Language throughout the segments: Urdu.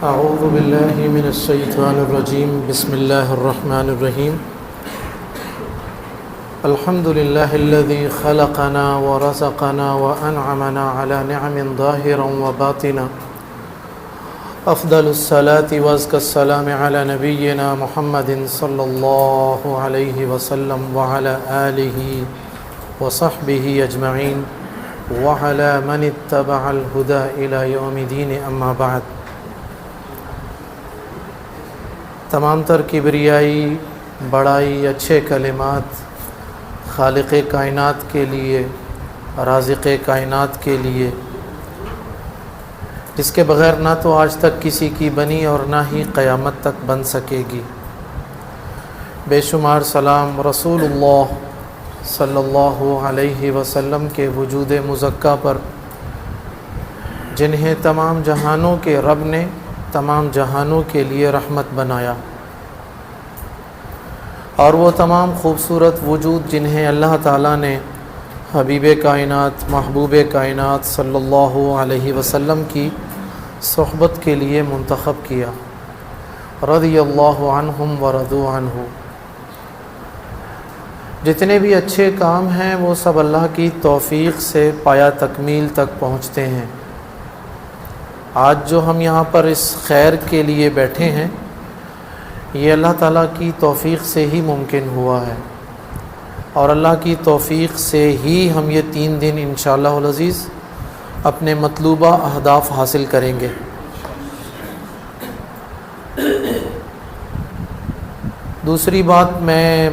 اعوذ باللہ من الشیطان الرجیم بسم اللہ الرحمن الرحیم الحمد للہ الذی خلقنا ورزقنا وانعمنا علی نعم ظاہرا وباطنا افضل الصلاة وازکی السلام علی نبینا محمد صلی اللہ علیہ وسلم وعلی آلہ وصحبہ اجمعین وعلی من اتبع الہدى الی یوم الدین اما بعد۔ تمام تر کبریائی، بڑائی، اچھے کلمات خالق کائنات کے لیے، رازق کائنات کے لیے، جس کے بغیر نہ تو آج تک کسی کی بنی اور نہ ہی قیامت تک بن سکے گی۔ بے شمار سلام رسول اللہ صلی اللہ علیہ وسلم کے وجود مزکیٰ پر، جنہیں تمام جہانوں کے رب نے تمام جہانوں کے لیے رحمت بنایا، اور وہ تمام خوبصورت وجود جنہیں اللہ تعالیٰ نے حبیب کائنات، محبوب کائنات صلی اللہ علیہ وسلم کی صحبت کے لیے منتخب کیا، رضی اللہ عنہم ورضوا عنہ۔ جتنے بھی اچھے کام ہیں وہ سب اللہ کی توفیق سے پایہ تکمیل تک پہنچتے ہیں۔ آج جو ہم یہاں پر اس خیر کے لیے بیٹھے ہیں، یہ اللہ تعالیٰ کی توفیق سے ہی ممکن ہوا ہے، اور اللہ کی توفیق سے ہی ہم یہ 3 دن انشاءاللہ العزیز اپنے مطلوبہ اہداف حاصل کریں گے۔ دوسری بات، میں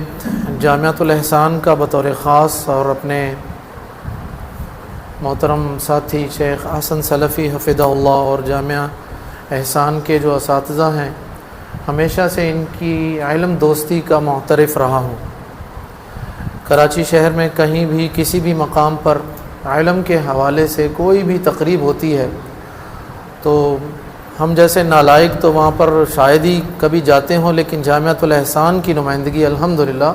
جامعۃ الاحسان کا بطور خاص اور اپنے محترم ساتھی شیخ احسن سلفی حفظہ اللہ اور جامعہ احسان کے جو اساتذہ ہیں، ہمیشہ سے ان کی علم دوستی کا معترف رہا ہوں۔ کراچی شہر میں کہیں بھی کسی بھی مقام پر علم کے حوالے سے کوئی بھی تقریب ہوتی ہے تو ہم جیسے نالائق تو وہاں پر شاید ہی کبھی جاتے ہوں، لیکن جامعۃ الاحسان کی نمائندگی الحمدللہ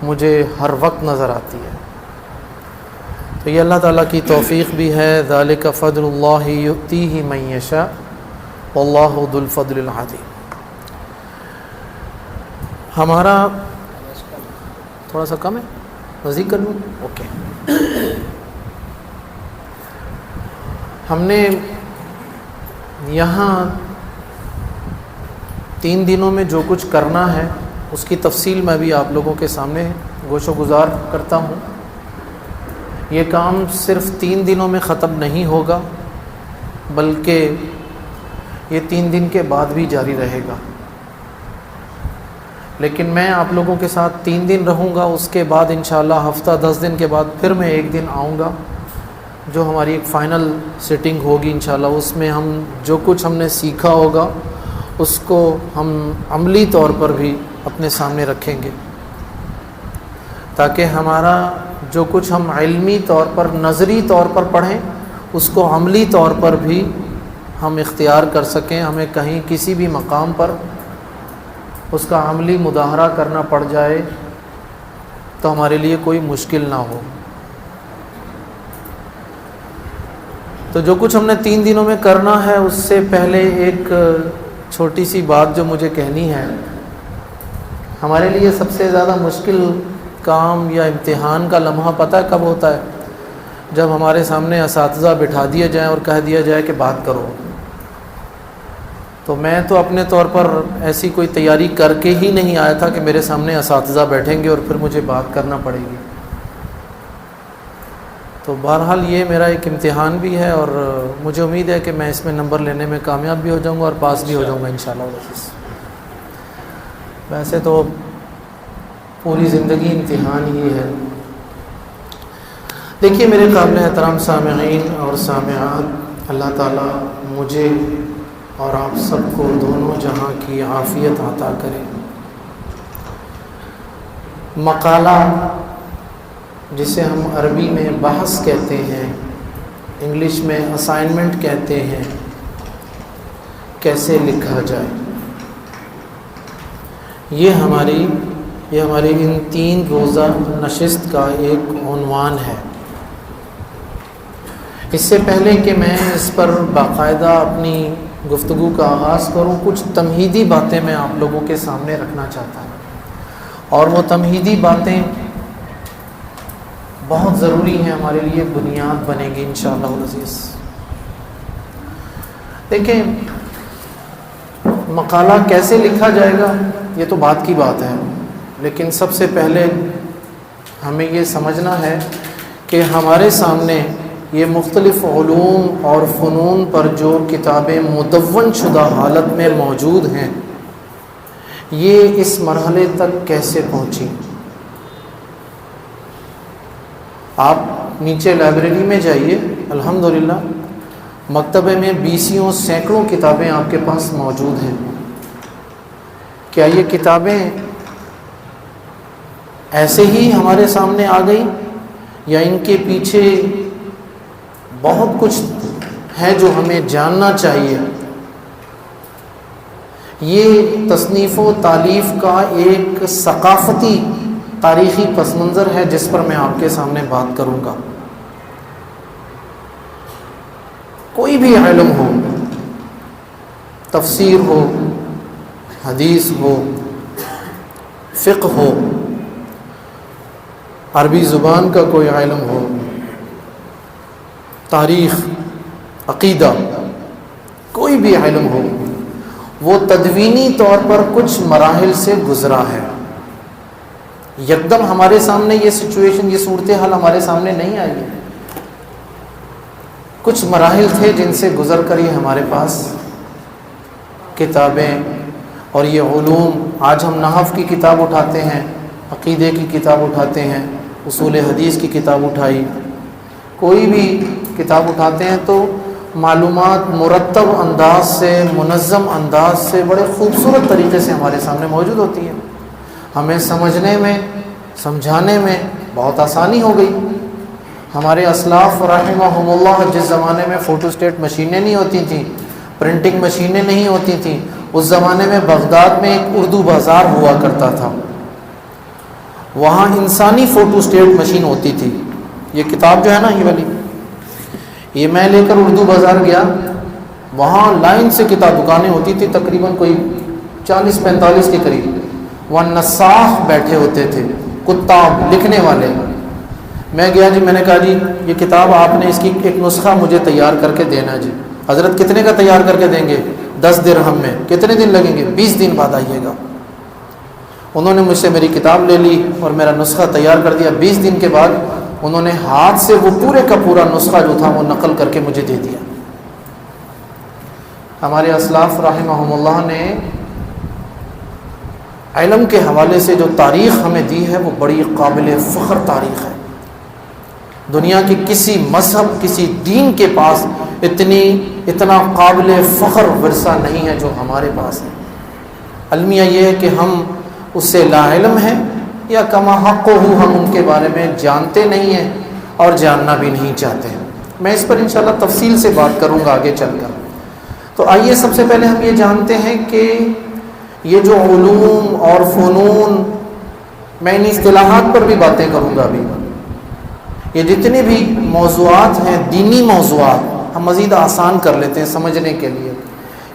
مجھے ہر وقت نظر آتی ہے۔ تو یہ اللہ تعالیٰ کی توفیق بھی ہے، ذالک فضل اللہ یؤتیہ من یشاء واللہ ذو الفضل العظیم۔ ہمارا تھوڑا سا کم ہے، نزدیک کر لوں؟ اوکے۔ ہم نے یہاں 3 دنوں میں جو کچھ کرنا ہے اس کی تفصیل میں بھی آپ لوگوں کے سامنے گوش و گزار کرتا ہوں۔ یہ کام صرف 3 دنوں میں ختم نہیں ہوگا، بلکہ یہ 3 دن کے بعد بھی جاری رہے گا، لیکن میں آپ لوگوں کے ساتھ 3 دن رہوں گا۔ اس کے بعد انشاءاللہ ہفتہ 10 دن کے بعد پھر میں 1 دن آؤں گا، جو ہماری ایک فائنل سیٹنگ ہوگی انشاءاللہ۔ اس میں ہم جو کچھ ہم نے سیکھا ہوگا اس کو ہم عملی طور پر بھی اپنے سامنے رکھیں گے، تاکہ ہمارا جو کچھ ہم علمی طور پر، نظری طور پر پڑھیں، اس کو عملی طور پر بھی ہم اختیار کر سکیں۔ ہمیں کہیں کسی بھی مقام پر اس کا عملی مظاہرہ کرنا پڑ جائے تو ہمارے لیے کوئی مشکل نہ ہو۔ تو جو کچھ ہم نے 3 دنوں میں کرنا ہے، اس سے پہلے ایک چھوٹی سی بات جو مجھے کہنی ہے۔ ہمارے لیے سب سے زیادہ مشکل کام یا امتحان کا لمحہ پتہ ہے کب ہوتا ہے؟ جب ہمارے سامنے اساتذہ بٹھا دیے جائیں اور کہہ دیا جائے کہ بات کرو۔ تو میں تو اپنے طور پر ایسی کوئی تیاری کر کے ہی نہیں آیا تھا کہ میرے سامنے اساتذہ بیٹھیں گے اور پھر مجھے بات کرنا پڑے گی۔ تو بہرحال یہ میرا ایک امتحان بھی ہے، اور مجھے امید ہے کہ میں اس میں نمبر لینے میں کامیاب بھی ہو جاؤں گا اور پاس بھی ہو جاؤں گا انشاءاللہ۔ ویسے تو پوری زندگی امتحان ہی ہے۔ دیکھیے میرے قابل احترام سامعین اور سامعات، اللہ تعالیٰ مجھے اور آپ سب کو دونوں جہاں کی عافیت عطا کرے۔ مقالہ، جسے ہم عربی میں بحث کہتے ہیں، انگلش میں اسائنمنٹ کہتے ہیں، کیسے لکھا جائے، یہ ہماری ان 3 روزہ نشست کا ایک عنوان ہے۔ اس سے پہلے کہ میں اس پر باقاعدہ اپنی گفتگو کا آغاز کروں، کچھ تمہیدی باتیں میں آپ لوگوں کے سامنے رکھنا چاہتا ہوں، اور وہ تمہیدی باتیں بہت ضروری ہیں، ہمارے لیے بنیاد بنے گی انشاءاللہ العزیز۔ دیکھیں، مقالہ کیسے لکھا جائے گا یہ تو بات کی بات ہے، لیکن سب سے پہلے ہمیں یہ سمجھنا ہے کہ ہمارے سامنے یہ مختلف علوم اور فنون پر جو کتابیں مدون شدہ حالت میں موجود ہیں، یہ اس مرحلے تک کیسے پہنچی۔ آپ نیچے لائبریری میں جائیے، الحمدللہ مکتبے میں بیسیوں سینکڑوں کتابیں آپ کے پاس موجود ہیں۔ کیا یہ کتابیں ایسے ہی ہمارے سامنے آ گئی، یا ان کے پیچھے بہت کچھ ہے جو ہمیں جاننا چاہیے؟ یہ تصنیف و تالیف کا ایک ثقافتی تاریخی پس منظر ہے جس پر میں آپ کے سامنے بات کروں گا۔ کوئی بھی علم ہو، تفسیر ہو، حدیث ہو، فقہ ہو، عربی زبان کا کوئی علم ہو، تاریخ، عقیدہ، کوئی بھی علم ہو، وہ تدوینی طور پر کچھ مراحل سے گزرا ہے۔ یکدم ہمارے سامنے یہ سچویشن، یہ صورتحال ہمارے سامنے نہیں آئی ہے، کچھ مراحل تھے جن سے گزر کر یہ ہمارے پاس کتابیں اور یہ علوم۔ آج ہم نحو کی کتاب اٹھاتے ہیں، عقیدے کی کتاب اٹھاتے ہیں، اصول حدیث کی کتاب اٹھائی، کوئی بھی کتاب اٹھاتے ہیں تو معلومات مرتب انداز سے، منظم انداز سے، بڑے خوبصورت طریقے سے ہمارے سامنے موجود ہوتی ہیں۔ ہمیں سمجھنے میں، سمجھانے میں بہت آسانی ہو گئی۔ ہمارے اسلاف رحمہم اللہ جس زمانے میں فوٹو اسٹیٹ مشینیں نہیں ہوتی تھیں، پرنٹنگ مشینیں نہیں ہوتی تھیں، اس زمانے میں بغداد میں ایک اردو بازار ہوا کرتا تھا، وہاں انسانی فوٹو اسٹیٹ مشین ہوتی تھی۔ یہ کتاب جو ہے نا، یہ والی، یہ میں لے کر اردو بازار گیا، وہاں لائن سے کتاب دکانیں ہوتی تھی، تقریباً کوئی 40-45 کے قریب، وہاں نساخ بیٹھے ہوتے تھے، کتاب لکھنے والے۔ میں گیا جی، میں نے کہا جی یہ کتاب آپ نے اس کی ایک نسخہ مجھے تیار کر کے دینا جی۔ حضرت کتنے کا تیار کر کے دیں گے؟ 10 درہم میں۔ کتنے دن لگیں گے؟ 20 دن بعد آئیے گا۔ انہوں نے مجھ سے میری کتاب لے لی اور میرا نسخہ تیار کر دیا۔ 20 دن کے بعد انہوں نے ہاتھ سے وہ پورے کا پورا نسخہ جو تھا وہ نقل کر کے مجھے دے دیا۔ ہمارے اسلاف رحمہم اللہ نے علم کے حوالے سے جو تاریخ ہمیں دی ہے وہ بڑی قابل فخر تاریخ ہے۔ دنیا کے کسی مذہب، کسی دین کے پاس اتنا قابل فخر ورثہ نہیں ہے جو ہمارے پاس ہے۔ المیہ یہ ہے کہ ہم اس سے لا علم ہیں، یا کما حق ہو ہم ان کے بارے میں جانتے نہیں ہیں اور جاننا بھی نہیں چاہتے ہیں۔ میں اس پر انشاءاللہ تفصیل سے بات کروں گا آگے چل کر۔ تو آئیے سب سے پہلے ہم یہ جانتے ہیں کہ یہ جو علوم اور فنون، میں ان اصطلاحات پر بھی باتیں کروں گا ابھی، یہ جتنے بھی موضوعات ہیں، دینی موضوعات، ہم مزید آسان کر لیتے ہیں سمجھنے کے لیے۔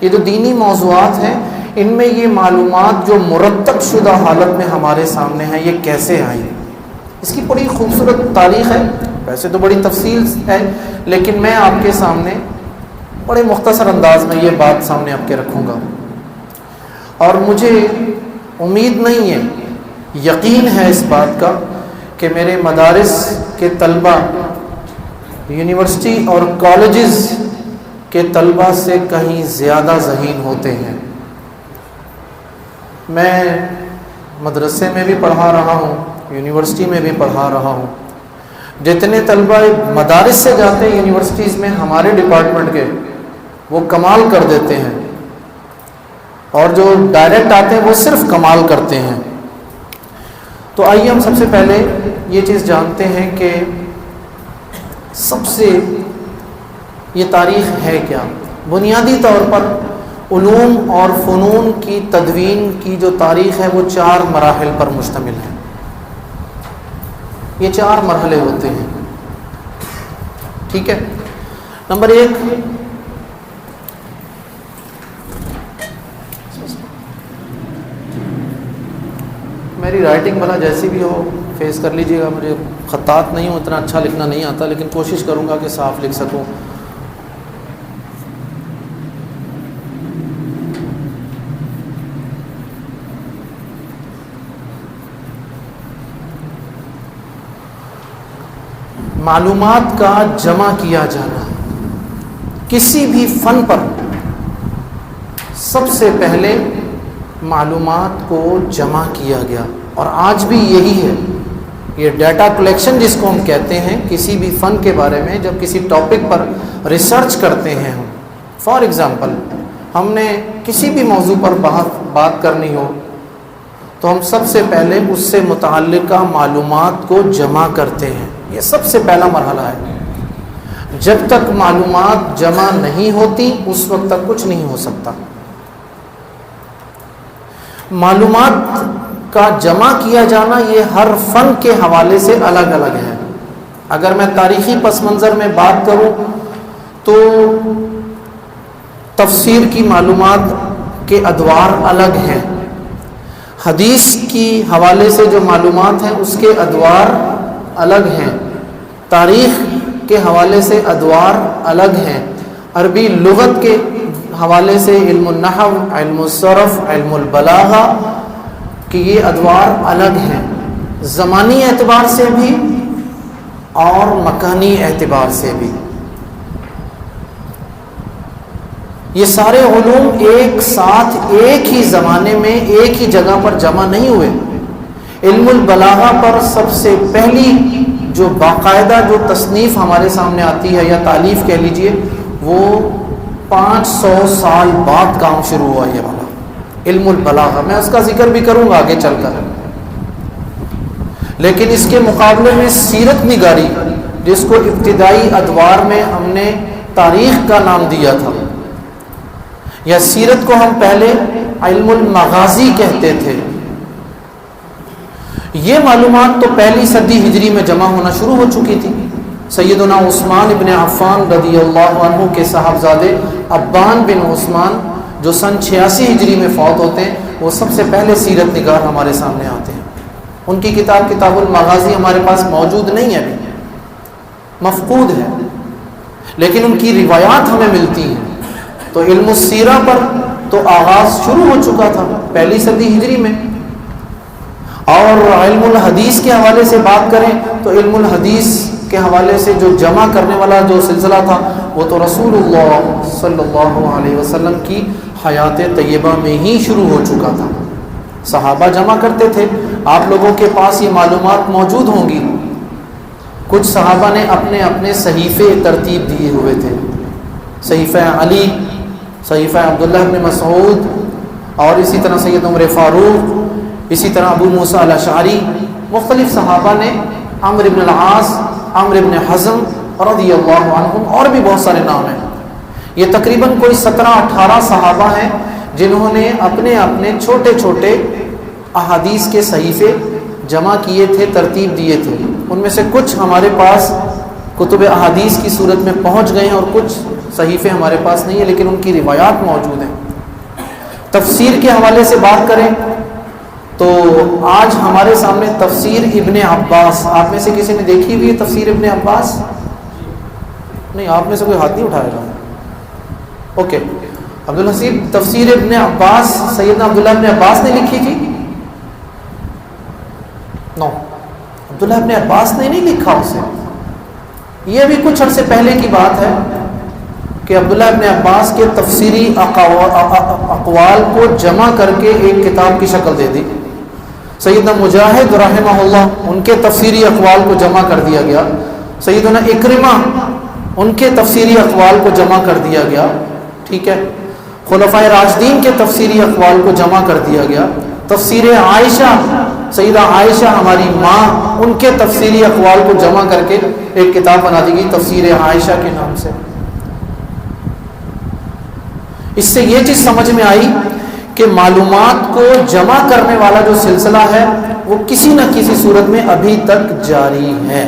یہ جو دینی موضوعات ہیں، ان میں یہ معلومات جو مرتب شدہ حالت میں ہمارے سامنے ہیں، یہ کیسے آئیں؟ اس کی بڑی خوبصورت تاریخ ہے، ویسے تو بڑی تفصیل ہے، لیکن میں آپ کے سامنے بڑے مختصر انداز میں یہ بات سامنے آپ کے رکھوں گا۔ اور مجھے امید نہیں ہے، یقین ہے اس بات کا کہ میرے مدارس کے طلبہ، یونیورسٹی اور کالجز کے طلبہ سے کہیں زیادہ ذہین ہوتے ہیں۔ میں مدرسے میں بھی پڑھا رہا ہوں، یونیورسٹی میں بھی پڑھا رہا ہوں۔ جتنے طلبہ مدارس سے جاتے ہیں یونیورسٹیز میں ہمارے ڈپارٹمنٹ کے، وہ کمال کر دیتے ہیں، اور جو ڈائریکٹ آتے ہیں وہ صرف کمال کرتے ہیں۔ تو آئیے ہم سب سے پہلے یہ چیز جانتے ہیں کہ سب سے یہ تاریخ ہے کیا۔ بنیادی طور پر علوم اور فنون کی تدوین کی جو تاریخ ہے وہ 4 مراحل پر مشتمل ہے۔ یہ 4 مرحلے ہوتے ہیں، ٹھیک ہے۔ نمبر 1، میری رائٹنگ بھلا جیسی بھی ہو فیس کر لیجیے گا، مجھے خطاط نہیں ہوں، اتنا اچھا لکھنا نہیں آتا، لیکن کوشش کروں گا کہ صاف لکھ سکوں۔ معلومات کا جمع کیا جانا، کسی بھی فن پر سب سے پہلے معلومات کو جمع کیا گیا، اور آج بھی یہی ہے۔ یہ ڈیٹا کلیکشن جس کو ہم کہتے ہیں، کسی بھی فن کے بارے میں جب کسی ٹاپک پر ریسرچ کرتے ہیں ہم، فار ایگزامپل ہم نے کسی بھی موضوع پر بات کرنی ہو تو ہم سب سے پہلے اس سے متعلقہ معلومات کو جمع کرتے ہیں، یہ سب سے پہلا مرحلہ ہے۔ جب تک معلومات جمع نہیں ہوتی اس وقت تک کچھ نہیں ہو سکتا۔ معلومات کا جمع کیا جانا یہ ہر فن کے حوالے سے الگ الگ ہے۔ اگر میں تاریخی پس منظر میں بات کروں تو تفسیر کی معلومات کے ادوار الگ ہیں، حدیث کی حوالے سے جو معلومات ہیں اس کے ادوار الگ ہیں، تاریخ کے حوالے سے ادوار الگ ہیں، عربی لغت کے حوالے سے علم النحو، علم الصرف، علم البلاغہ کہ یہ ادوار الگ ہیں، زمانی اعتبار سے بھی اور مکانی اعتبار سے بھی۔ یہ سارے علوم ایک ساتھ ایک ہی زمانے میں ایک ہی جگہ پر جمع نہیں ہوئے۔ علم البلاغہ پر سب سے پہلی جو باقاعدہ جو تصنیف ہمارے سامنے آتی ہے یا تالیف کہہ لیجئے، وہ 500 سال بعد کام شروع ہوا یہ والا علم البلاغہ۔ میں اس کا ذکر بھی کروں گا آگے چل کر، لیکن اس کے مقابلے میں سیرت نگاری، جس کو ابتدائی ادوار میں ہم نے تاریخ کا نام دیا تھا، یا سیرت کو ہم پہلے علم المغازی کہتے تھے، یہ معلومات تو پہلی صدی ہجری میں جمع ہونا شروع ہو چکی تھی۔ سیدنا عثمان ابن عفان رضی اللہ عنہ کے صاحبزادے ابان بن عثمان جو سن 86 ہجری میں فوت ہوتے ہیں، وہ سب سے پہلے سیرت نگار ہمارے سامنے آتے ہیں۔ ان کی کتاب کتاب المغازی ہمارے پاس موجود نہیں ہے، ابھی مفقود ہے، لیکن ان کی روایات ہمیں ملتی ہیں۔ تو علم السیرہ پر تو آغاز شروع ہو چکا تھا پہلی صدی ہجری میں، اور علم الحدیث کے حوالے سے بات کریں تو علم الحدیث کے حوالے سے جو جمع کرنے والا جو سلسلہ تھا وہ تو رسول اللہ صلی اللہ علیہ وسلم کی حیات طیبہ میں ہی شروع ہو چکا تھا۔ صحابہ جمع کرتے تھے، آپ لوگوں کے پاس یہ معلومات موجود ہوں گی۔ کچھ صحابہ نے اپنے اپنے صحیفے ترتیب دیے ہوئے تھے، صحیفہ علی، صحیفہ عبداللہ بن مسعود، اور اسی طرح سید عمر فاروق، اسی طرح ابو موسیٰ الاشعری، مختلف صحابہ نے، عمرو بن العاص، عمرو بن حزم رضی اللہ عنہم، اور بھی بہت سارے نام ہیں۔ یہ تقریباً کوئی 17-18 صحابہ ہیں جنہوں نے اپنے اپنے چھوٹے چھوٹے احادیث کے صحیفے جمع کیے تھے، ترتیب دیے تھے۔ ان میں سے کچھ ہمارے پاس کتب احادیث کی صورت میں پہنچ گئے ہیں اور کچھ صحیفے ہمارے پاس نہیں ہیں، لیکن ان کی روایات موجود ہیں۔ تفسیر کے حوالے سے بات کریں تو آج ہمارے سامنے تفسیر ابن عباس، آپ میں سے کسی نے دیکھی ہوئی ہے تفسیر ابن عباس؟ نہیں، آپ میں سے کوئی ہاتھ نہیں اٹھائے گا۔ اوکے، عبدالحسیب، تفسیر ابن عباس سیدنا عبداللہ ابن عباس نے لکھی تھی؟ نو، عبداللہ ابن عباس نے نہیں لکھا اسے۔ یہ بھی کچھ عرصے پہلے کی بات ہے کہ عبداللہ ابن عباس کے تفسیری اقوال کو جمع کر کے ایک کتاب کی شکل دے دی۔ سیدنا مجاہد رحمہ اللہ، ان کے تفسیری اقوال کو جمع کر دیا گیا۔ سیدنا اکرمہ، ان کے تفسیری اقوال کو جمع کر دیا گیا، ٹھیک ہے۔ خلفائے راشدین کے تفسیری اقوال کو جمع کر دیا گیا۔ تفسیر عائشہ، سیدہ عائشہ ہماری ماں، ان کے تفسیری اقوال کو جمع کر کے ایک کتاب بنا دی گئی تفسیر عائشہ کے نام سے۔ اس سے یہ چیز سمجھ میں آئی کہ معلومات کو جمع کرنے والا جو سلسلہ ہے وہ کسی نہ کسی صورت میں ابھی تک جاری ہے۔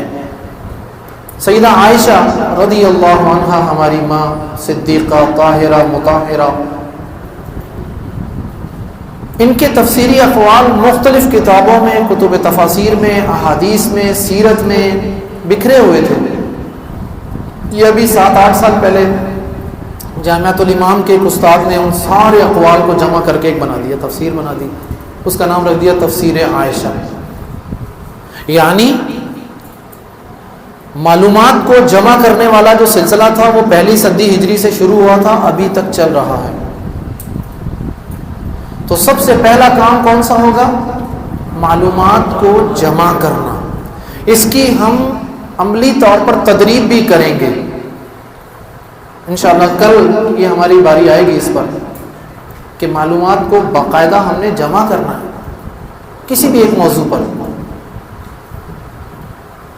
سیدہ عائشہ رضی اللہ عنہا ہماری ماں، صدیقہ، طاہرہ، مطہرہ، ان کے تفسیری اقوال مختلف کتابوں میں، کتب تفاسیر میں، احادیث میں، سیرت میں بکھرے ہوئے تھے۔ یہ ابھی 7-8 سال پہلے جامعۃ الامام کے ایک استاد نے ان سارے اقوال کو جمع کر کے ایک بنا دیا، تفسیر بنا دی، اس کا نام رکھ دیا تفسیر عائشہ۔ یعنی معلومات کو جمع کرنے والا جو سلسلہ تھا وہ پہلی صدی ہجری سے شروع ہوا تھا، ابھی تک چل رہا ہے۔ تو سب سے پہلا کام کون سا ہوگا؟ معلومات کو جمع کرنا۔ اس کی ہم عملی طور پر تدریب بھی کریں گے انشاءاللہ۔ کل یہ ہماری باری آئے گی اس پر کہ معلومات کو باقاعدہ ہم نے جمع کرنا ہے کسی بھی ایک موضوع پر،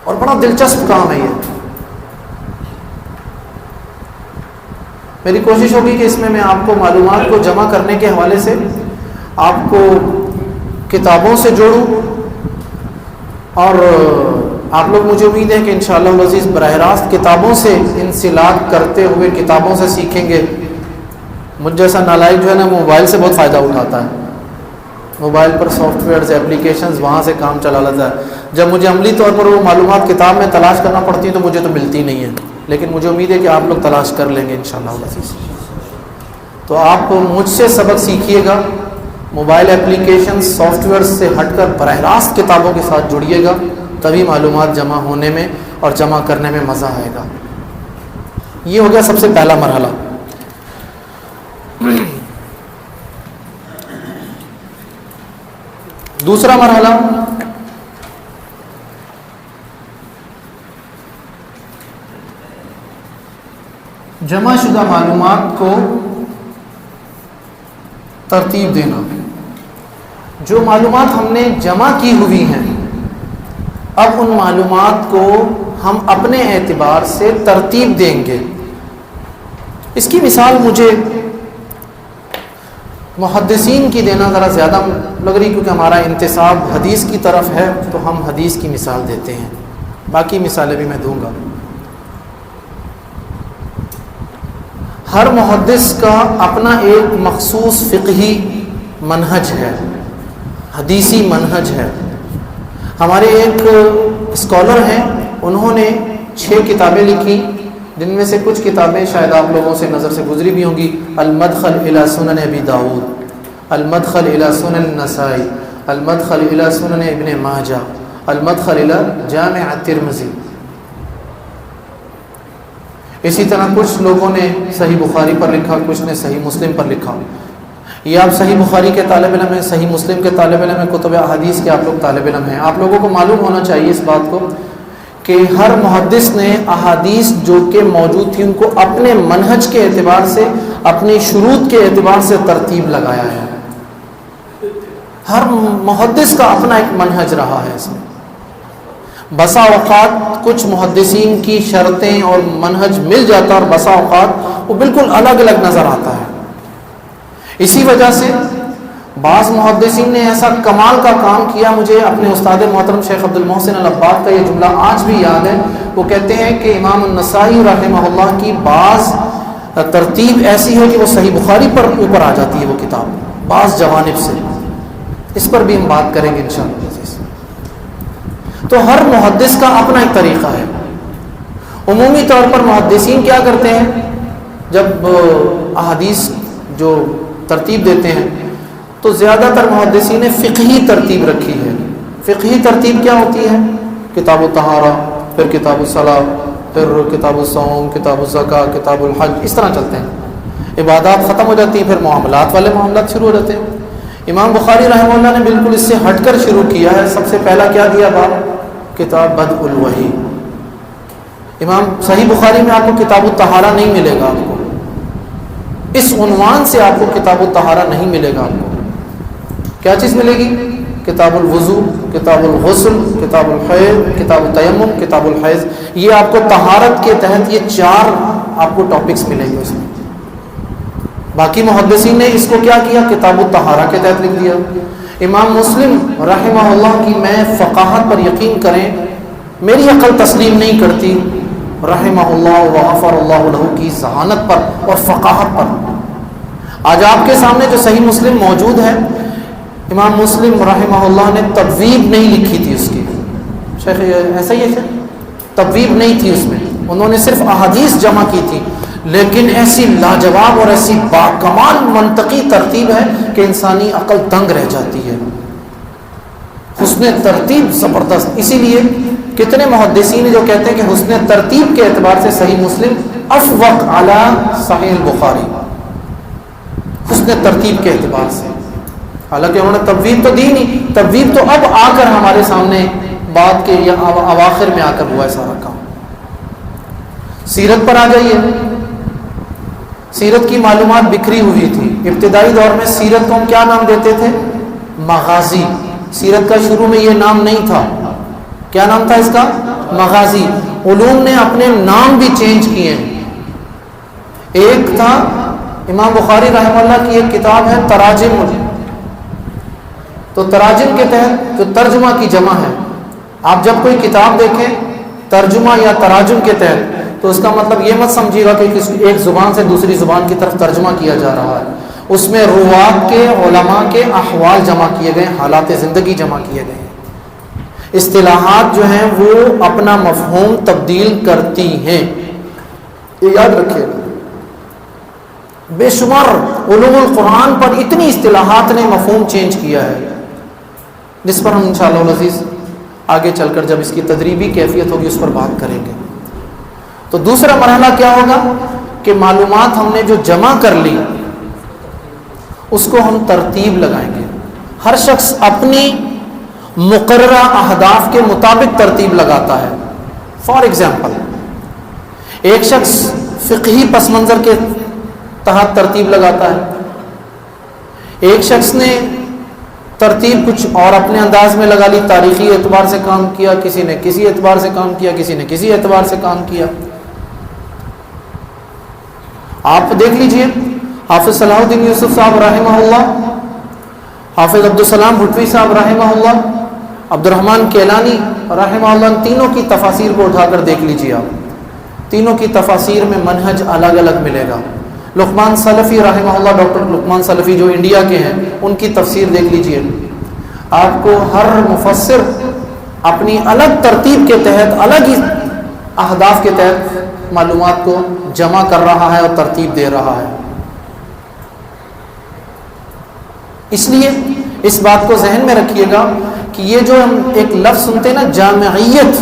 اور بڑا دلچسپ کام ہے یہ۔ میری کوشش ہوگی کہ اس میں آپ کو معلومات کو جمع کرنے کے حوالے سے آپ کو کتابوں سے جوڑوں، اور آپ لوگ مجھے امید ہے کہ انشاءاللہ العزیز براہ راست کتابوں سے انسلاک کرتے ہوئے کتابوں سے سیکھیں گے۔ مجھ جیسا نالائق جو ہے نا موبائل سے بہت فائدہ اٹھاتا ہے، موبائل پر سافٹ ویئرز، اپلیکیشنز، وہاں سے کام چلا لیتا ہے۔ جب مجھے عملی طور پر وہ معلومات کتاب میں تلاش کرنا پڑتی ہیں تو مجھے تو ملتی نہیں ہے، لیکن مجھے امید ہے کہ آپ لوگ تلاش کر لیں گے انشاءاللہ العزیز۔ تو آپ مجھ سے سبق سیکھیے گا، موبائل اپلیکیشن سافٹ ویئر سے ہٹ کر براہ راست کتابوں کے ساتھ جڑیے گا، تبھی معلومات جمع ہونے میں اور جمع کرنے میں مزہ آئے گا۔ یہ ہو گیا سب سے پہلا مرحلہ۔ دوسرا مرحلہ جمع شدہ معلومات کو ترتیب دینا۔ جو معلومات ہم نے جمع کی ہوئی ہیں، اب ان معلومات کو ہم اپنے اعتبار سے ترتیب دیں گے۔ اس کی مثال مجھے محدثین کی دینا ذرا زیادہ لگ رہی، کیونکہ ہمارا انتساب حدیث کی طرف ہے تو ہم حدیث کی مثال دیتے ہیں، باقی مثالیں بھی میں دوں گا۔ ہر محدث کا اپنا ایک مخصوص فقہی منہج ہے، حدیثی منہج ہے۔ ہمارے ایک اسکالر ہیں، انہوں نے 6 کتابیں لکھی، جن میں سے کچھ کتابیں شاید آپ لوگوں سے نظر سے گزری بھی ہوں گی۔ المدخل الی سنن ابی داؤد، المدخل الی سنن النسائی، المدخل الی سنن ابن ماجہ، المدخل الی جامع الترمذی۔ اسی طرح کچھ لوگوں نے صحیح بخاری پر لکھا، کچھ نے صحیح مسلم پر لکھا۔ یہ آپ صحیح بخاری کے طالب علم ہیں، صحیح مسلم کے طالب علم ہیں، کتب احادیث کے آپ لوگ طالب علم ہیں۔ آپ لوگوں کو معلوم ہونا چاہیے اس بات کو کہ ہر محدث نے احادیث جو کہ موجود تھی ان کو اپنے منہج کے اعتبار سے، اپنی شروط کے اعتبار سے ترتیب لگایا ہے۔ ہر محدث کا اپنا ایک منہج رہا ہے۔ اس میں بسا اوقات کچھ محدثین کی شرطیں اور منہج مل جاتا اور بسا اوقات وہ بالکل الگ الگ نظر آتا ہے۔ اسی وجہ سے بعض محدثین نے ایسا کمال کا کام کیا، مجھے اپنے استاد محترم شیخ عبد المحسن العباد کا یہ جملہ آج بھی یاد ہے۔ وہ کہتے ہیں کہ امام النسائی رحمہ اللہ کی بعض ترتیب ایسی ہے کہ وہ صحیح بخاری پر اوپر آ جاتی ہے وہ کتاب بعض جوانب سے۔ اس پر بھی ہم بات کریں گے انشاءاللہ۔ تو ہر محدث کا اپنا ایک طریقہ ہے۔ عمومی طور پر محدثین کیا کرتے ہیں، جب احادیث جو ترتیب دیتے ہیں تو زیادہ تر محدثین نے فقہی ترتیب رکھی ہے۔ فقہی ترتیب کیا ہوتی ہے؟ کتاب الطہارہ، پھر کتاب الصلاۃ، پھر کتاب الصوم، کتاب الزکوٰۃ، کتاب الحج، اس طرح چلتے ہیں۔ عبادات ختم ہو جاتی ہیں، پھر معاملات والے معاملات شروع ہو جاتے ہیں۔ امام بخاری رحمہ اللہ نے بالکل اس سے ہٹ کر شروع کیا ہے۔ سب سے پہلا کیا دیا باب؟ کتاب بدء الوحی۔ امام صحیح بخاری میں آپ کو کتاب الطہارہ نہیں ملے گا، آپ کو اس عنوان سے آپ کو کتاب الطہارہ نہیں ملے گا۔ آپ کو کیا چیز ملے گی؟ کتاب الوضو، کتاب الغسل، کتاب الحیض، کتاب التیمم، کتاب الحیض۔ یہ آپ کو طہارت کے تحت یہ 4 آپ کو ٹاپکس ملیں گے اس میں۔ باقی محدثین نے اس کو کیا کیا؟ کتاب الطہارہ کے تحت لکھ دیا۔ امام مسلم رحمہ اللہ کی میں فقاہت پر یقین کریں، میری عقل تسلیم نہیں کرتی، رحمہ اللہ وغفر اللہ لہ کی ذہانت پر اور فقاہت پر۔ آج آپ کے سامنے جو صحیح مسلم موجود ہے، امام مسلم رحمہ اللہ نے تبویب نہیں لکھی تھی اس کی، شیخ ایسا ہی ہے، تبویب نہیں تھی اس میں، انہوں نے صرف احادیث جمع کی تھی، لیکن ایسی لاجواب اور ایسی باکمال منطقی ترتیب ہے کہ انسانی عقل دنگ رہ جاتی ہے، حسن ترتیب زبردست۔ اسی لیے کتنے محدثین جو کہتے ہیں کہ حسن ترتیب کے اعتبار سے صحیح مسلم افوق علی صحیح البخاری، حسن ترتیب کے اعتبار سے، حالانکہ انہوں نے تبویب تو دی نہیں، تبویب تو اب آ کر ہمارے سامنے بات کے یا اواخر میں آ کر ہوا ہے سارا کام۔ سیرت پر آ جائیے، سیرت کی معلومات بکھری ہوئی تھی، ابتدائی دور میں سیرت کو ہم کیا نام دیتے تھے؟ مغازی۔ سیرت کا شروع میں یہ نام نہیں تھا، کیا نام تھا اس کا؟ مغازی۔ علوم نے اپنے نام بھی چینج کیے ہیں، ایک تھا امام بخاری رحمہ اللہ کی ایک کتاب ہے تراجم، تو تراجم کے تحت جو ترجمہ کی جمع ہے، آپ جب کوئی کتاب دیکھیں ترجمہ یا تراجم کے تحت تو اس کا مطلب یہ مت سمجھیے گا کہ ایک زبان سے دوسری زبان کی طرف ترجمہ کیا جا رہا ہے، اس میں روات کے علماء کے احوال جمع کیے گئے، حالات زندگی جمع کیے گئے، اصطلاحات جو ہیں وہ اپنا مفہوم تبدیل کرتی ہیں، یہ یاد رکھیے۔ بے شمار علوم القرآن پر اتنی اصطلاحات نے مفہوم چینج کیا ہے، جس پر ہم انشاءاللہ العزیز آگے چل کر جب اس کی تدریبی کیفیت ہوگی اس پر بات کریں گے۔ تو دوسرا مرحلہ کیا ہوگا کہ معلومات ہم نے جو جمع کر لی اس کو ہم ترتیب لگائیں گے، ہر شخص اپنی مقررہ اہداف کے مطابق ترتیب لگاتا ہے۔ فار ایگزامپل، ایک شخص فقہی پس منظر کے تحت ترتیب لگاتا ہے، ایک شخص نے ترتیب کچھ اور اپنے انداز میں لگا لی، تاریخی اعتبار سے کام کیا، کسی نے کسی اعتبار سے کام کیا، کسی نے کسی اعتبار سے کام کیا۔ آپ دیکھ لیجئے حافظ صلاح الدین یوسف صاحب رحمہ اللہ، حافظ عبدالسلام بھٹوی صاحب رحمہ اللہ، عبد الرحمن کیلانی رحمہ اللہ، ان تینوں کی تفاسیر کو اٹھا کر دیکھ لیجئے آپ، تینوں کی تفاسیر میں منہج الگ الگ ملے گا۔ لقمان سلفی رحمہ اللہ، ڈاکٹر لقمان سلفی جو انڈیا کے ہیں، ان کی تفسیر دیکھ لیجئے، آپ کو ہر مفسر اپنی الگ ترتیب کے تحت، الگ ہی اہداف کے تحت معلومات کو جمع کر رہا ہے اور ترتیب دے رہا ہے۔ اس لیے اس بات کو ذہن میں رکھیے گا کہ یہ جو ہم ایک لفظ سنتے ہیں نا جامعیت،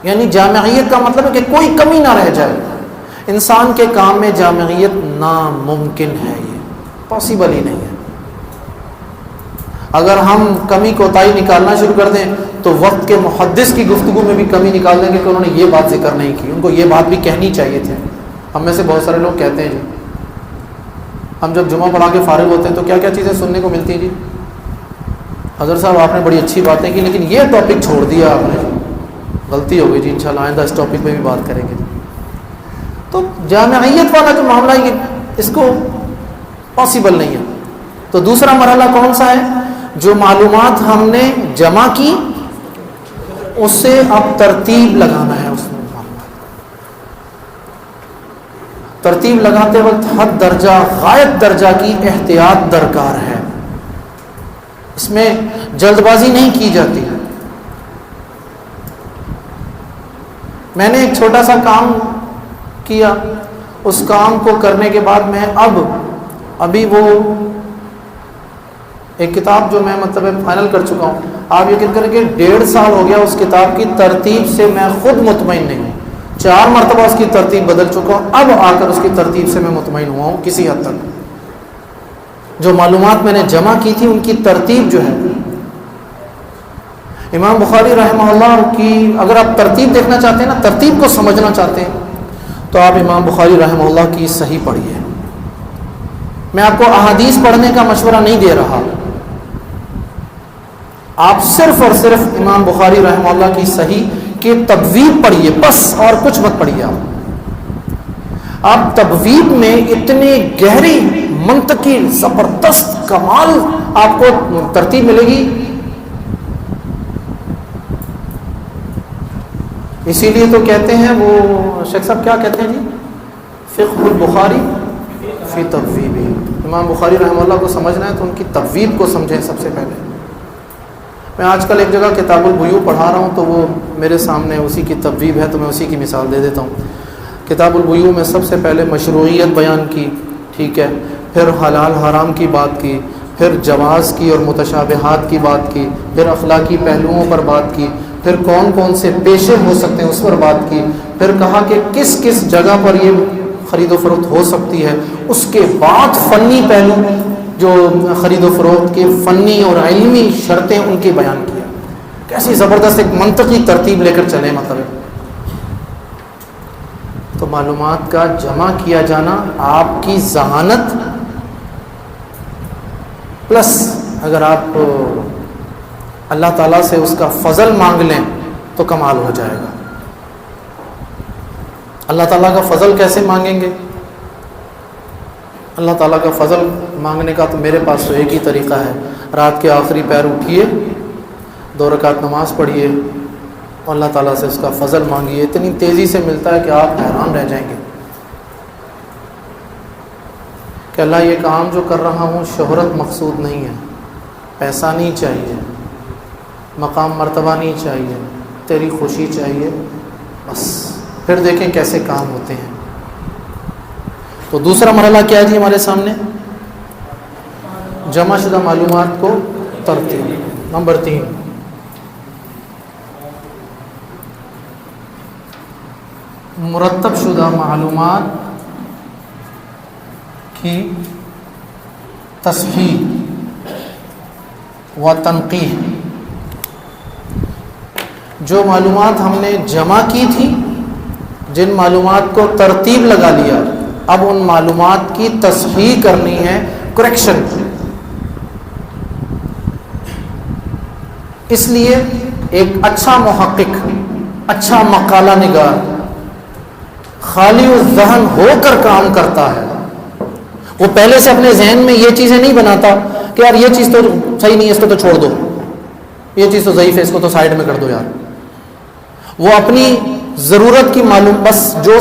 یعنی جامعیت کا مطلب ہے کہ کوئی کمی نہ رہ جائے، انسان کے کام میں جامعیت ناممکن ہے، یہ پاسبل ہی نہیں ہے۔ اگر ہم کمی کوتاہی نکالنا شروع کر دیں تو وقت کے محدث کی گفتگو میں بھی کمی نکال دیں گے کہ انہوں نے یہ بات ذکر نہیں کی، ان کو یہ بات بھی کہنی چاہیے تھی۔ ہم میں سے بہت سارے لوگ کہتے ہیں جی، ہم جب جمعہ پڑھا کے فارغ ہوتے ہیں تو کیا کیا چیزیں سننے کو ملتی ہیں جی، حضرت صاحب آپ نے بڑی اچھی باتیں کی لیکن یہ ٹاپک چھوڑ دیا آپ نے، غلطی ہو گئی جی، انشاءاللہ آئندہ اس ٹاپک پہ بھی بات کریں گے۔ تو جامعیت والا جو معاملہ ہے اس کو پاسبل نہیں ہے۔ تو دوسرا مرحلہ کون سا ہے؟ جو معلومات ہم نے جمع کی اس سے اب ترتیب لگانا ہے، اس میں ترتیب لگاتے وقت حد درجہ غائب درجہ کی احتیاط درکار ہے، اس میں جلد بازی نہیں کی جاتی۔ میں نے ایک چھوٹا سا کام کیا، اس کام کو کرنے کے بعد میں ابھی وہ ایک کتاب جو میں فائنل کر چکا ہوں، آپ یقین کریں کہ 1.5 سال ہو گیا اس کتاب کی ترتیب سے میں خود مطمئن نہیں ہوں، 4 مرتبہ اس کی ترتیب بدل چکا ہوں، اب آ کر اس کی ترتیب سے میں مطمئن ہوا ہوں کسی حد تک۔ جو معلومات میں نے جمع کی تھی ان کی ترتیب جو ہے، امام بخاری رحمہ اللہ کی اگر آپ ترتیب دیکھنا چاہتے ہیں نا، ترتیب کو سمجھنا چاہتے ہیں تو آپ امام بخاری رحمہ اللہ کی صحیح پڑھیے۔ میں آپ کو احادیث پڑھنے کا مشورہ نہیں دے رہا، آپ صرف اور صرف امام بخاری رحمہ اللہ کی صحیح کی تبویب پڑھیے، بس اور کچھ مت پڑھیے۔ آپ تبویب میں اتنی گہری منطقی زبردست کمال آپ کو ترتیب ملے گی۔ اسی لیے تو کہتے ہیں وہ شیخ صاحب کیا کہتے ہیں جی، فقہ البخاری فی تبویبہ. امام بخاری رحمہ اللہ کو سمجھنا ہے تو ان کی تبویب کو سمجھیں سب سے پہلے. میں آج کل ایک جگہ کتاب البیوع پڑھا رہا ہوں تو وہ میرے سامنے اسی کی تبویب ہے تو میں اسی کی مثال دے دیتا ہوں. کتاب البیوع میں سب سے پہلے مشروعیت بیان کی، ٹھیک ہے، پھر حلال حرام کی بات کی، پھر جواز کی اور متشابہات کی بات کی، پھر اخلاقی پہلوؤں پر بات کی، پھر کون کون سے پیشے ہو سکتے ہیں اس پر بات کی، پھر کہا کہ کس کس جگہ پر یہ خرید و فروخت ہو سکتی ہے. اس کے بعد فنی پہلو جو خرید و فروخت کے فنی اور علمی شرطیں ان کی بیان کیا. کیسی زبردست ایک منطقی ترتیب لے کر چلے. مطلب تو معلومات کا جمع کیا جانا آپ کی ذہانت پلس اگر آپ اللہ تعالیٰ سے اس کا فضل مانگ لیں تو کمال ہو جائے گا. اللہ تعالیٰ کا فضل کیسے مانگیں گے؟ اللہ تعالیٰ کا فضل مانگنے کا تو میرے پاس تو ایک ہی طریقہ ہے. رات کے آخری پہر اٹھیے، 2 رکعت نماز پڑھیے اور اللہ تعالیٰ سے اس کا فضل مانگیے. اتنی تیزی سے ملتا ہے کہ آپ حیران رہ جائیں گے کہ اللہ یہ کام جو کر رہا ہوں شہرت مقصود نہیں ہے، پیسہ نہیں چاہیے، مقام مرتبہ نہیں چاہیے، تیری خوشی چاہیے بس. پھر دیکھیں کیسے کام ہوتے ہیں. تو دوسرا مرحلہ کیا ہے جی ہمارے سامنے؟ جمع شدہ معلومات کو ترتیب. نمبر 3، مرتب شدہ معلومات کی تصحیح و تنقیح. جو معلومات ہم نے جمع کی تھی، جن معلومات کو ترتیب لگا لیا، اب ان معلومات کی تصحیح کرنی ہے، کریکشن. اس لیے ایک اچھا محقق، اچھا مقالہ نگار خالی الذہن ہو کر کام کرتا ہے. وہ پہلے سے اپنے ذہن میں یہ چیزیں نہیں بناتا کہ یار یہ چیز تو صحیح نہیں ہے، اس کو تو چھوڑ دو، یہ چیز تو ضعیف ہے، اس کو تو سائڈ میں کر دو یار. وہ اپنی ضرورت کی معلوم بس جو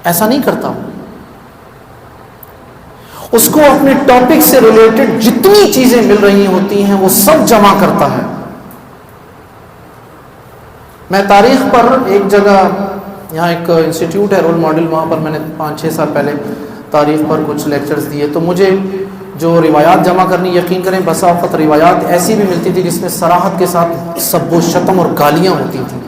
ایسا نہیں کرتا. اس کو اپنے ٹاپک سے ریلیٹڈ جتنی چیزیں مل رہی ہوتی ہیں وہ سب جمع کرتا ہے. میں تاریخ پر ایک جگہ، یہاں ایک انسٹیٹیوٹ ہے رول ماڈل، وہاں پر میں نے 5-6 سال پہلے تاریخ پر کچھ لیکچرز دیے. تو مجھے جو روایات جمع کرنی، یقین کریں بسا اوقات روایات ایسی بھی ملتی تھی جس میں صراحت کے ساتھ سب و شتم اور گالیاں ہوتی تھیں.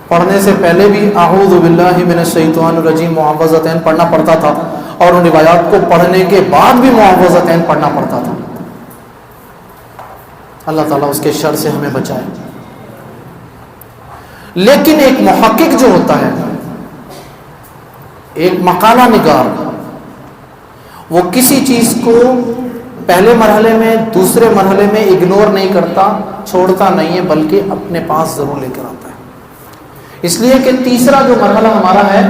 پڑھنے سے پہلے بھی اعوذ باللہ من الشیطان الرجیم معوذتین پڑھنا پڑتا تھا، اور ان روایات کو پڑھنے کے بعد بھی معوذتین پڑھنا پڑتا تھا. اللہ تعالیٰ اس کے شر سے ہمیں بچائے. لیکن ایک محقق جو ہوتا ہے، ایک مقالہ نگار، وہ کسی چیز کو پہلے مرحلے میں، دوسرے مرحلے میں اگنور نہیں کرتا، چھوڑتا نہیں ہے، بلکہ اپنے پاس ضرور لے کر آتا ہے. اس لیے کہ تیسرا جو مرحلہ ہمارا ہے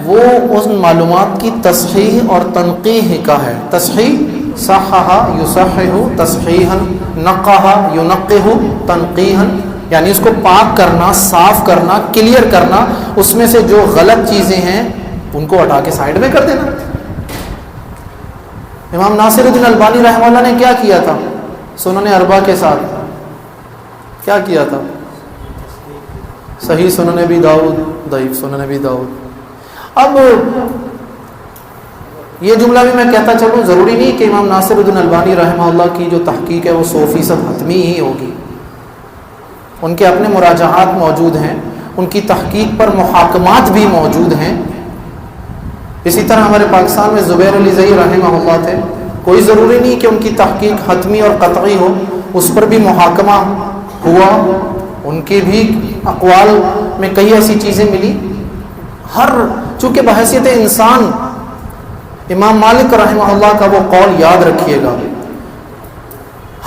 وہ ان معلومات کی تصحیح اور تنقیح کا ہے. تصحیح، صححہ یصحح تصحیحا، نقح ینقح تنقیحا، یعنی اس کو پاک کرنا، صاف کرنا، کلیئر کرنا، اس میں سے جو غلط چیزیں ہیں ان کو ہٹا کے سائڈ میں کر دینا. امام ناصر الدین البانی رحمہ اللہ نے کیا کیا تھا سنن اربعہ کے ساتھ؟ کیا کیا تھا؟ صحیح سنن ابی داؤد، ضعیف سنن ابی داؤد. اب یہ جملہ بھی میں کہتا چلوں، ضروری نہیں کہ امام ناصر الدین البانی رحمہ اللہ کی جو تحقیق ہے وہ 100% حتمی ہی ہوگی. ان کے اپنے مراجعات موجود ہیں، ان کی تحقیق پر محاکمات بھی موجود ہیں. اسی طرح ہمارے پاکستان میں زبیر علی زئی رحمہ اللہ تھے، کوئی ضروری نہیں کہ ان کی تحقیق حتمی اور قطعی ہو، اس پر بھی محاکمہ ہوا، ان کے بھی اقوال میں کئی ایسی چیزیں ملی. چونکہ بحیثیت انسان امام مالک رحمہ اللہ کا وہ قول یاد رکھیے گا،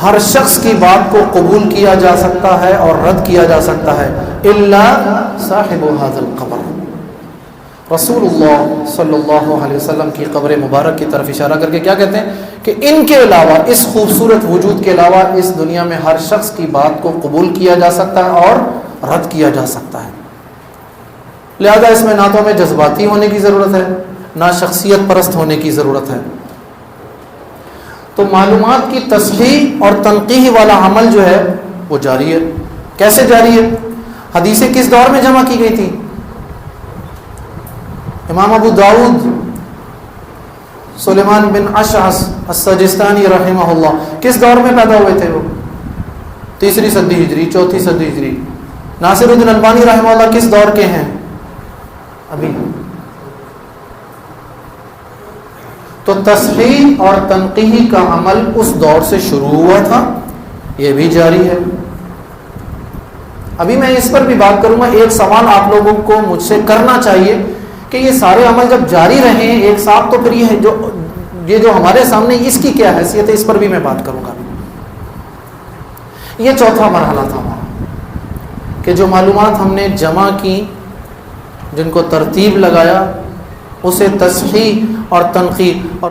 ہر شخص کی بات کو قبول کیا جا سکتا ہے اور رد کیا جا سکتا ہے الا صاحب هذا القبر. رسول اللہ صلی اللہ علیہ وسلم کی قبر مبارک کی طرف اشارہ کر کے کیا کہتے ہیں کہ ان کے علاوہ، اس خوبصورت وجود کے علاوہ اس دنیا میں ہر شخص کی بات کو قبول کیا جا سکتا ہے اور رد کیا جا سکتا ہے. لہذا اس میں نہ تو ہمیں جذباتی ہونے کی ضرورت ہے نہ شخصیت پرست ہونے کی ضرورت ہے۔ تو معلومات کی تصحیح اور تنقیح والا عمل جو ہے وہ جاری ہے۔ کیسے جاری ہے؟ حدیثیں کس دور میں جمع کی گئی تھی؟ امام ابو داؤد سلیمان بن اشعث السجستانی رحمہ اللہ کس دور میں پیدا ہوئے تھے؟ وہ 3 صدی ہجری 4 صدی ہجری۔ ناصر الدین البانی رحمہ اللہ کس دور کے ہیں؟ ابھی۔ تو تصحیح اور تنقیح کا عمل اس دور سے شروع ہوا تھا، یہ بھی جاری ہے۔ ابھی میں اس پر بھی بات کروں گا۔ ایک سوال آپ لوگوں کو مجھ سے کرنا چاہیے کہ یہ سارے عمل جب جاری رہے ہیں ایک ساتھ تو پھر یہ جو ہمارے سامنے اس کی کیا حیثیت ہے، اس پر بھی میں بات کروں گا۔ یہ چوتھا مرحلہ تھا ہمارا کہ جو معلومات ہم نے جمع کی، جن کو ترتیب لگایا، اسے تصحیح اور تنقیح اور